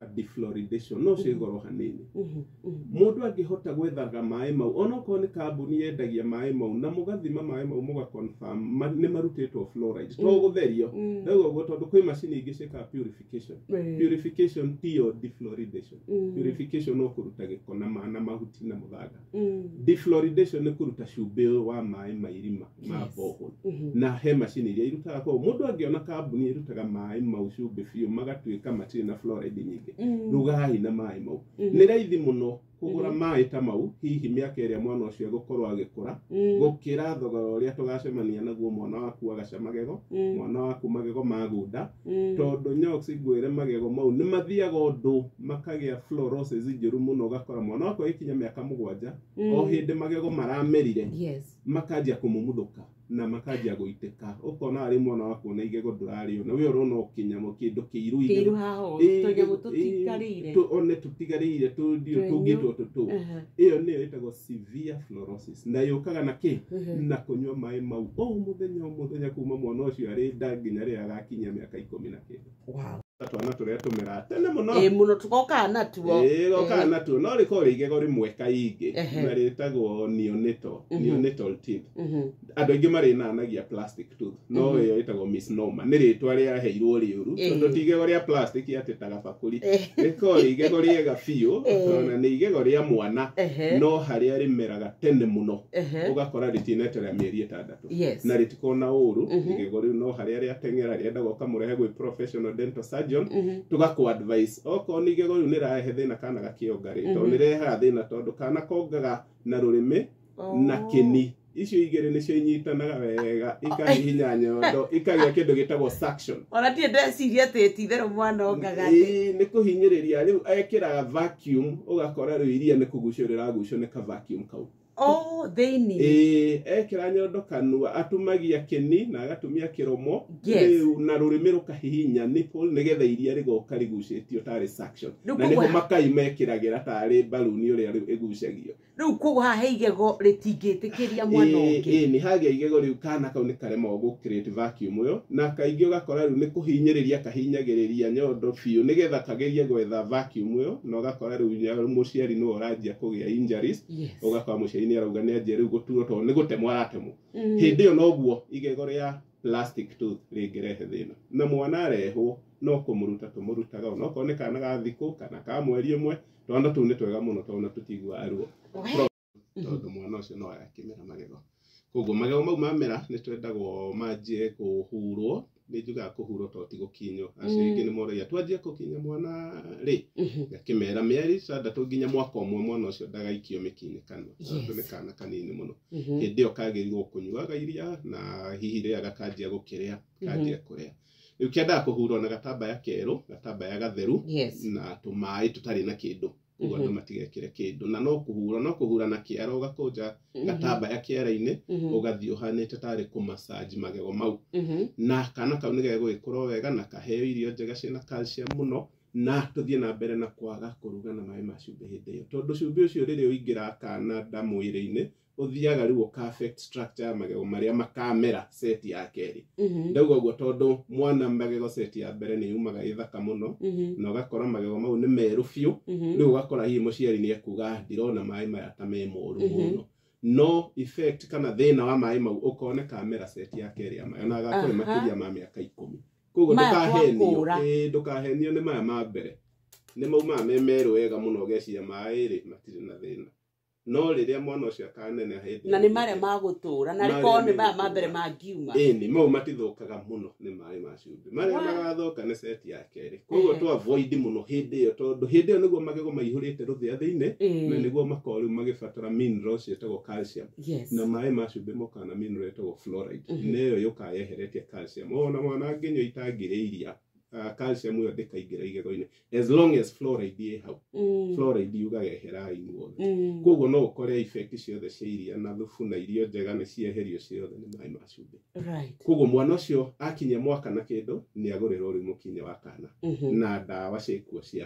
defloridation no cigoro hanini mundu angihota gwethaga mai mau onoko ni kambuni yendagia mai mau na mugathima mai mau muga confirm ni marutitwo fluoride to gutherio ndio go tondu kwi machine ingi cika purification tio defloridation purification no kuruta giko na mahuti na muthaga defloridation ni kuruta cumbi wa mai mairima ma boho na he machine iria irutaga ko mundu angiona kambuni irutaga mai mau cumbi biu magatuika matiri na fluoride nyingi rugai na mai mau ni raithi muno kugura mai ta mau hihi miaka iria mwana ucio gukorwo agikura gukira thogora uria tugacemania naguo mwana waku agacamagego mwana waku magego magunda tondu nyox igwire magego mau ni mathiaga undu makagia fluorosis njuru muno gakora mwana wako ikinya miaka 7 o hindi magego maramerire makanjia kumumuthuka na makanjia guiteka ukona ari mwana wako na igego ndurari na we urona ukinya mu kindu kiiru igego tunyamo tutigarire one tutigarire tungitwo tutu iyo niyo itagwo severe fluorosis na yukaga na ki na kunywa mai mau muthenya kuma mwana ucio ari nda nginya ria agakinya miaka 10 na kindu twana turia tumera tene muno muno tugoka natuo goka natuo no riko rigego rimwe kaingi na ritagwo neonatal teeth andu aingi mari nanagia plastic tooth no iyo itagwo misnomer ni ritwa ria heirwo riuru tondu tigego ria plastic yatetaga bakuri riko rigego riega biu na ni igego ria mwana no haria rimeraga tene muno ugakora ritinetera mieri 6 na ritikona uru igego riu no haria ria tengera rienda goka murehe gwi professional dental surgeon tugaku advice oko ni igego riu ni rahe thina kana gakiongari to ni reha thina tondu kana kongaga na rurimi na kini icio igere nicio inyitanaga wega ikahihinya nyondo ikagia kindu gitagwo suction ona tie ndeciria tithero mwana ongaga ni kuhinyiriria riu ekira vacuum ugakora riu iria ni kugucurira gucio ni ka vacuum kau thini ekira nyondo kanua atumagia kini na agatumia kiromo na rurimi rukahihinya nipple nigetha iria rigoka rigucitio tari suction na niho makai mekiragira tari baluni uria igucagio riu kugo ha igego ritingitikiria mwana ungi ni hagia igego riu kana kau ni karema gu create vacuum uyo na kaingi ugakora riu ni kuhinyiriria kahinyagiriria nyondo biu nigetha kageria gwetha vacuum uyo na ugakora riu muciari no urajia kugia injuries ugakora muciari ni arauga ni anjia riu gutuo to ni gutemwa aratemu hindi yo noguo igego ria plastic tooth ringirehe thina na mwana arehwo no kumurutaga no kone kana ga thiku kana ka mweri umwe tondu tu ni twega muno tondu tutigwa aruo tondu mwana ucio no yakimera magego koguo magego mau mamera ni twendagwo manjie kuhurwo ni njuga kuhurwo to ti gukinyo acio ingi ni moria twanjie kukinya mwana ri gakimera mieri 6 nginya mwaka umwe mwana ucio ndagaikio mikinyi kanwa tondu ni kana kanini muno hindi yo kagirirwo kunyuaga iria na hihi ria gakanjia gukiria kanjia kuria riu kienda kuhurwo na gatambaya keru gatambaya gatheru na tumai tutari na kindu ugo ndo matigekire kindu na no kuhura na kiara ugakunja gatambaya kiara-ini ugathio hanite tari ku massage magego mau na kana kau ni gego gikoro wega na kaheo irio njega cina calcium muno na tuthie na mbere na kwaga kuruga na mai ma cumbi hindi yo tondu cumbi ucio riri uingira kana nda mwiri-ini uthiaga riu perfect structure ya magego maria makamera set ya keri ndauga uguo tondu mwana magego set ya mbere ni yumaga ithaka muno na ugakora magego mau ni meru biu riu ugakora hihi muciari ni ekuga ndirona mai maya ta me moru muno no effect kana thina wa mai mau ukone kamera set ya keri ya mayo na agakore makiria ma miaka 10 koguo ndukahenio ni maya ma mbere ni mauma me meru wega muno geciria mai ri matire na thina no riria mwana ucio kanene hindi na ni mare magutura na riko ni ma mbere mangiuma ni mau matithukaga muno ni mai ma cumbi mare magathuka ni set ya keri koguo to avoid muno hindi yo tondu hindi yo niguo magego maihurite ruthia thiini na niguo makori magibatara minerals yetagwo calcium na mai ma cumbi mokana mineral yetagwo fluoride neyo yukayeheretie calcium ona mwana nginyo itangire iria calcium yo ndikaingira igego-ini as long as fluoride ye hau fluoride yugagehera inyuothe koguo no ukore effect ciothe cia iria na thubu na irio njega nĩ cieherio ciothe nĩ maĩ ma cumbĩ koguo mwana ũcio akinyia mwaka na kĩndũ nĩ agũrĩrwo rĩu mũkinyo wa kana na ndawa ciakuo cia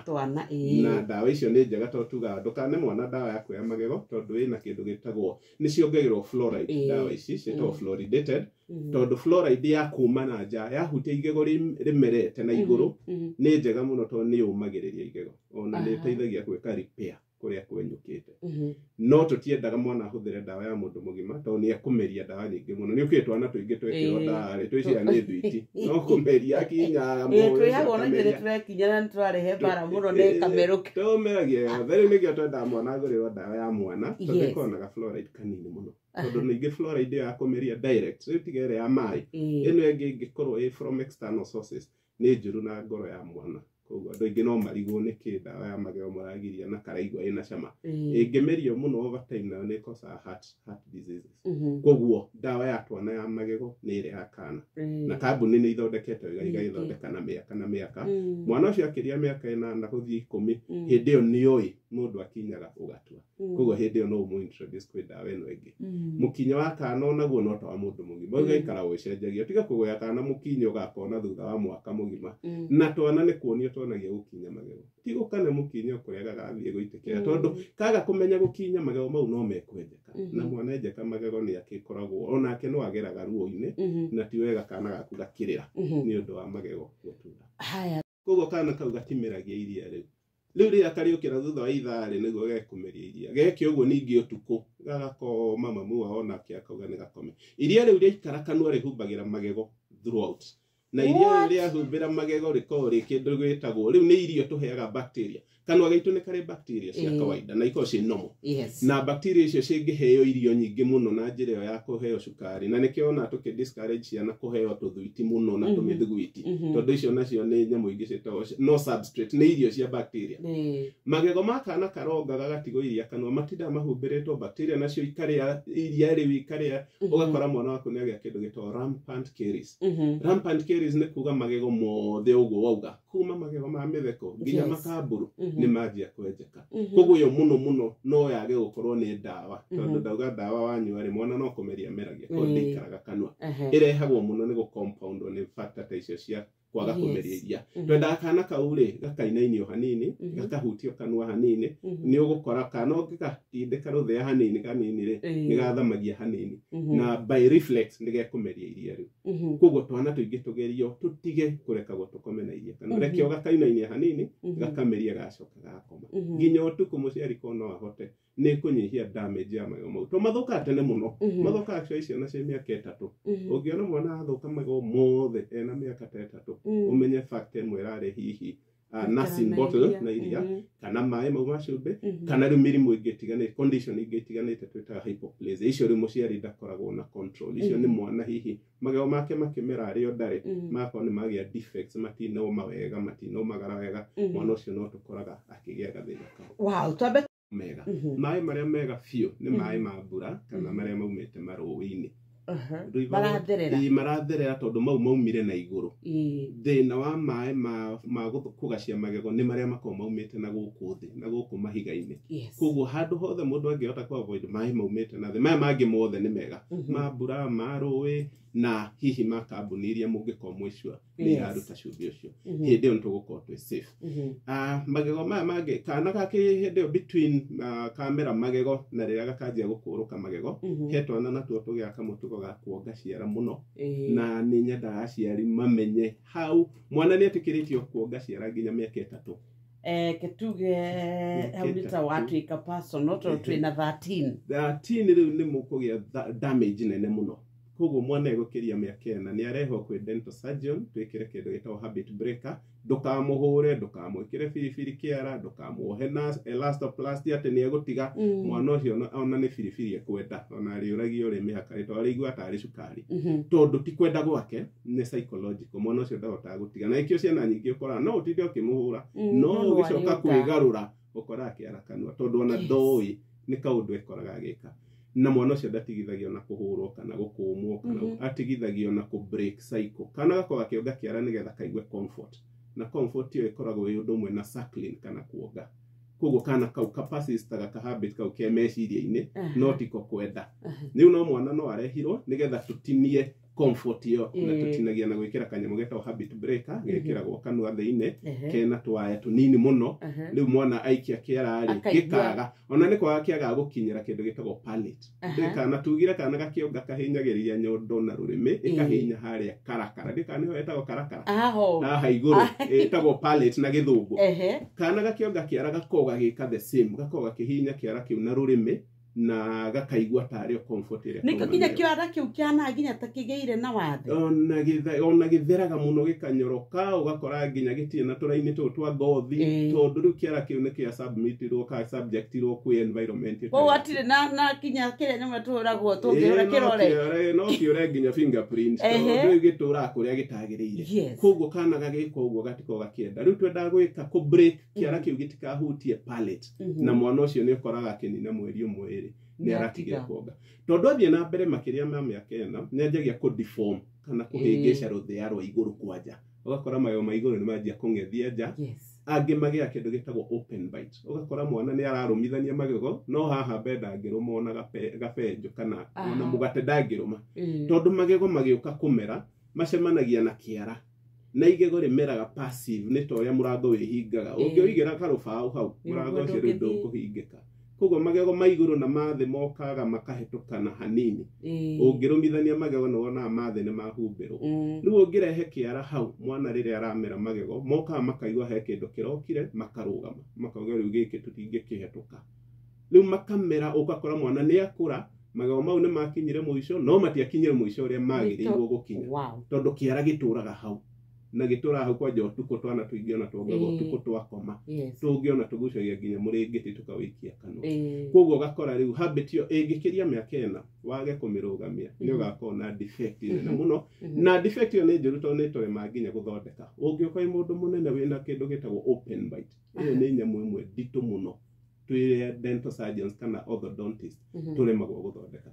twana na ndawa icio nĩ njega tondũ tugaga ndũkane mwana ndawa ya kuoya magego tondũ ĩna kĩndũ gĩtagwo nĩ ciongererwo fluoride ndawa ici ciĩtagwo fluoridated tondũ fluoride ya kuma na nja yahutia igego rĩmerete na igũrũ nĩ njega mũno tondũ nĩ yũmagĩrĩria igego ona nĩ ĩteithagia gwĩka repair kũrĩa kwenyũkĩte no tũtiendaga mwana ahũthĩre ndawa ya mũndũ mũgima tondũ nĩ ekũmeria ndawa nyingĩ mũno nĩ ũkĩrĩ twana tũingĩ twekĩrwo ndawa rĩ twĩciria nĩ thwiti no kũmeria akinya twĩhagwo na ithuĩ nĩtũrekinya na nĩtũrarehe mbara mũno nĩ kamerũke tũmeragia yothe rĩu nĩkĩo twendaga mwana agũrĩrwo ndawa ya mwana tondũ ĩkoragwo na fluoride kanini mũno tondũ ningĩ fluoride ya kũmeria direct rĩu tiga ĩrĩa ya maĩ ĩno ĩngĩ ĩngĩkorwo ĩ from external sources nĩ njũru na ngoro ya mwana koguo andũ aingĩ no marigwo nĩkĩ ndawa ya magego mũragiria na karaigua ĩna cama ĩngĩmerio mũno over time nayo nĩ ĩkosaga heart diseases koguo ndawa ya twana ya magego nĩ ĩrĩ ya kana na kambuni nĩ ithondekete wega igagĩthondeka na mĩaka mwana ũcio akĩria mĩaka 8 gũthiĩ 10 hĩndĩ ĩyo nĩoĩ mũndũ akinyaga ũgatua koguo hĩndĩ ĩyo no ũmũ introduce kwĩ ndawa ĩno ĩngĩ mũkinyo wa kana onaguo no ta wa mũndũ mũgima ũgaikara ũgĩcenjagia tiga kũgũya kana mũkinyo ũgakona thutha wa mwaka mũgima na twana nĩ kuonio twonagia gũkinya magego ti gũkane mũkinyo kũrĩa gagathiĩ gũitĩkĩra tondũ kaga kũmenya gũkinya magego mau no mekwenjeka na mwana enjeka magego nĩ akĩkoragwo onake no ageraga ruo-inĩ na ti wega kana gaku gakĩrĩra nĩ ũndũ wa magego gũtunda koguo kana kau gatimeragia iria rĩu rĩrĩa kariũkĩra thutha wa ithaa nĩguo gekũmeria iria geke ũguo ningĩ ũtukũ gagakoma mamu wao nake akauga nĩ gakome iria rĩu rĩaikara kanua rĩhumbagĩra magego throughout na iria rĩahumbĩra magego rĩkoragwo rĩ kĩndũ gwĩtagwo rĩu nĩ irio tũheaga bacteria kanua gaitũ nĩ karĩ bacteria cia kawaida na ikoragwo ciĩ normal na bacteria icio cingĩheo irio nyingĩ mũno na njĩra ĩyo ya kũheo cukari na nĩkĩo ona tũkĩ-discourage ciana kũheo tũthwiti mũno na tũmĩthugwiti tondũ icio nacio nĩ nyamũ ingĩ ciĩtagwo no substrate nĩ irio cia bacteria magego ma kana karonga gagatigwo iria kanua matindaga mahumbĩrĩtwo bacteria nacio ikarĩa iria rĩu ikarĩa ũgakora mwana waku nĩagĩa kĩndũ gĩtagwo rampant caries rampant caries nĩ kuga magego mothe ũguo wauga kuma magego ma mĩtheko nginya makamburu nĩ manjia kwenjeka koguo yo mũno no yage gũkorwo nĩ ndawa tondũ ndauga ndawa wanyua rĩ mwana no kũmeria meragia koguo ndĩikaraga kanua ĩrehagwo mũno nĩ gũcompoundwo nĩ factor ta icio cia kwaga kũmeria iria twendaga kana kau rĩ gakainainio hanini gakahutio kanua hanini nĩ ũgũkora kana ũngĩgatindĩka rũthĩa hanini kanini rĩ nĩ gathamagia hanini na by reflex nĩ gekũmeria iria rĩu koguo twana tũingĩ tũgerio tũtige kũrekagwo tũkome na iria kanua rekio gakainainia hanini gakameria gacoka gakoma nginya ũtukũ mũciari ko no ahote nĩ kũnyihia damage ya magego mau to mathũkaga tene mũno mathũkaga cia ciana cia mĩaka 3 ũngĩona mwana athũka magego mothe ena mĩaka 3 umenye factor ĩmwe ĩrarĩ hihi nursing bottle na iria kana maĩ mau ma cumbĩ kana rĩu mĩrimũ ĩngĩ ĩtiganĩte condition ingĩ ĩtiganĩte twĩtaga hypoplasia icio rĩu mũciari ndakoragwo na control icio nĩ mwana hihi magego make makĩmera arĩ o ndarĩ makorwo nĩ magĩa defects matinauma wega matinaumagara wega mwana ũcio no tũkoraga akĩgĩa gathĩna wow mega maĩ marĩa mega biũ nĩ maĩ ma mbura kana marĩa maumĩte marũĩ-inĩ maratherera tondũ mau maumire na igũrũ thĩna wa maĩ ma kũgacia magego nĩ marĩa makoragwo maumĩte na gũkũ thĩ na gũkũ mahiga-inĩ koguo handũ hothe mũndũ angĩhota kũ avoid maĩ maumĩte na thĩ maya mangĩ mothe nĩ mega ma mbura ma rũĩ na hihi ma kambuni iria mũngĩkorwo mwĩcua nĩ iraruta cumbĩ ũcio hĩndĩ ĩyo nĩtũgũkorwo twĩ safe magego maya mangĩ kana gakĩ hĩndĩ ĩyo between kamera magego na rĩrĩa gakanjia gũkũrũka magego he twana natuo tũgĩaka mũtugo ga kuonga ciara mũno na nĩ nyendaga aciari mamenye hau mwana nĩ etĩkĩrĩtio kuonga ciara nginya mĩaka 3 ketuge hau nĩ ta watuĩka personal tondũ twĩna 13 rĩu nĩ mũkũgĩa damage nene mũno koguo mwana egũkĩria mĩaka 4 nĩ arehwo kwĩ dental surgeon twĩkĩre kĩndũ gĩtagwo habit breaker ndũkamũhũre ndũkamwĩkĩre biribiri kĩara ndũkamwohe na elastoplasty atĩ nĩ egũtiga mwana ũcio ona nĩ biribiri ekwenda ona arĩũragio ũrĩ mĩhaka rĩ tondũ arĩigua tarĩ cukari tondũ ti kwenda gwake nĩ psychological mwana ũcio ndahotaga gũtiga na ikĩo ciana nyingĩ ũkoraga no ũtinde ũkĩmũhũra no ũgĩcoka kwĩgarũra ũkoraga kĩara kanua tondũ ona ndoĩ nĩ kaũndũ ekoraga agĩka na mwana ũcio ndatigithagio na kũhũrwo kana gũkũmwo kana atigithagio na kũ break cycle kana gakorwo gakĩonga kĩara nĩgetha kaigue comfort na comfort ĩyo ĩkoragwo ĩ ũndũ ũmwe na suckling kana kuonga koguo kana kau kapacitaga ka habit kau ke meciria-inĩ no tiko kwenda rĩu no mwana no arehirwo nĩgetha tũtinie comfort yo na tutinagia na gwikira kanyamo getagwo habit breaker gekiragwo kanua thĩinĩ kena twaya tunini muno rĩu mwana aikia kĩara rĩ gĩkaga ona nĩ kwaga kĩaga gũkinyĩra kĩndũ gĩtagwo palate kana tugire kana gakĩonga kahinyagĩrĩria nyondo na rũrĩmĩ ĩkahinya harĩa karakara ndikana nĩho etagwo karakara haha igũrũ etagwo palate na gĩthũngũ kana gakĩonga kĩara gakoga gĩka the same gakoga kĩhinya kĩara kĩu na rũrĩmĩ na gakaigua tarĩ comfort ĩrĩa nĩkĩo nginya kĩara kĩu kĩana nginya ta kĩgĩire na wathe ona gĩtheraga mũno gĩkanyoroka ũgakora nginya gĩtirĩ na tũraini tũu twa ngothi tondũ rĩu kĩara kĩu nĩ kĩa submitirwo ka subjectirwo kwĩ environment o atirĩ na kinya kĩrĩa nyama tũragwo tũngĩora kĩrore no kĩore nginya fingerprint tondũ rĩu gĩtũraga kũrĩa gĩtagĩrĩire koguo kana gagĩka ũguo gatiko gakĩenda rĩu twenda gwĩka kũ break kĩara kĩu gĩtikahutie palate na mwana ũcio nĩ ũkoraga kĩnina mweri ũmwe nĩ aratigia kuonga tondũ athiĩ na mbere makĩria ma mĩaka ĩna nĩ anjagia kũ deform kana kũhĩngĩca rũthĩa rwa igũrũ kwanja ũgakora magego ma igũrũ nĩ manjia kũng'ethia nja angĩ magĩa kĩndũ gĩtagwo open bite ũgakora mwana nĩ ararũmithania magego no haha mbere ndangĩrũma ona gabenjo kana ona mũgate ndangĩrũma tondũ magego magĩũka kũmera macemanagia na kĩara na igego rĩmeraga passive nĩ ta ũrĩa mũrango wĩhingaga ũngĩũigĩra karũbaũ hau mũrango ũcio rĩu ndũkũhingĩka koguo magego ma igũrũ na mathĩ mokaga makahĩtũkana hanini ũngĩrũmithania magego nĩ wonaga mathĩ nĩ mahumbĩrwo rĩu ũngĩrehe kĩara hau mwana rĩrĩa aramera magego mokaga makaigua he kĩndũ kĩrokire makarũgama makauga rĩu gĩkĩ tũtingĩkĩhetũka rĩu makamera ũgakora mwana nĩ akũra magego mau nĩ makinyire mũico no matiakinyire mũico ũrĩa magĩrĩirwo gũkinya tondũ kĩara gĩtũraga hau na gĩtũra hau kwanja ũtukũ twana tũingĩ ona tuongaga ũtukũ twakoma tũngĩona tũgucagia nginya mũrĩngĩti tũkawĩikia kanua koguo ũgakora rĩu habit ĩyo ĩngĩkĩria mĩaka ĩna wage kũmĩrũgamia nĩ ũgakorwo na defect nene mũno na defect ĩyo nĩ njũru tondũ nĩ tũrema nginya gũthondeka ũngĩũka wĩ mũndũ mũnene wĩna kĩndũ gĩtagwo open bite ĩyo nĩ nyamũ ĩmwe nditũ mũno twĩ dental surgeons kana orthodontist tũremagwo gũthondeka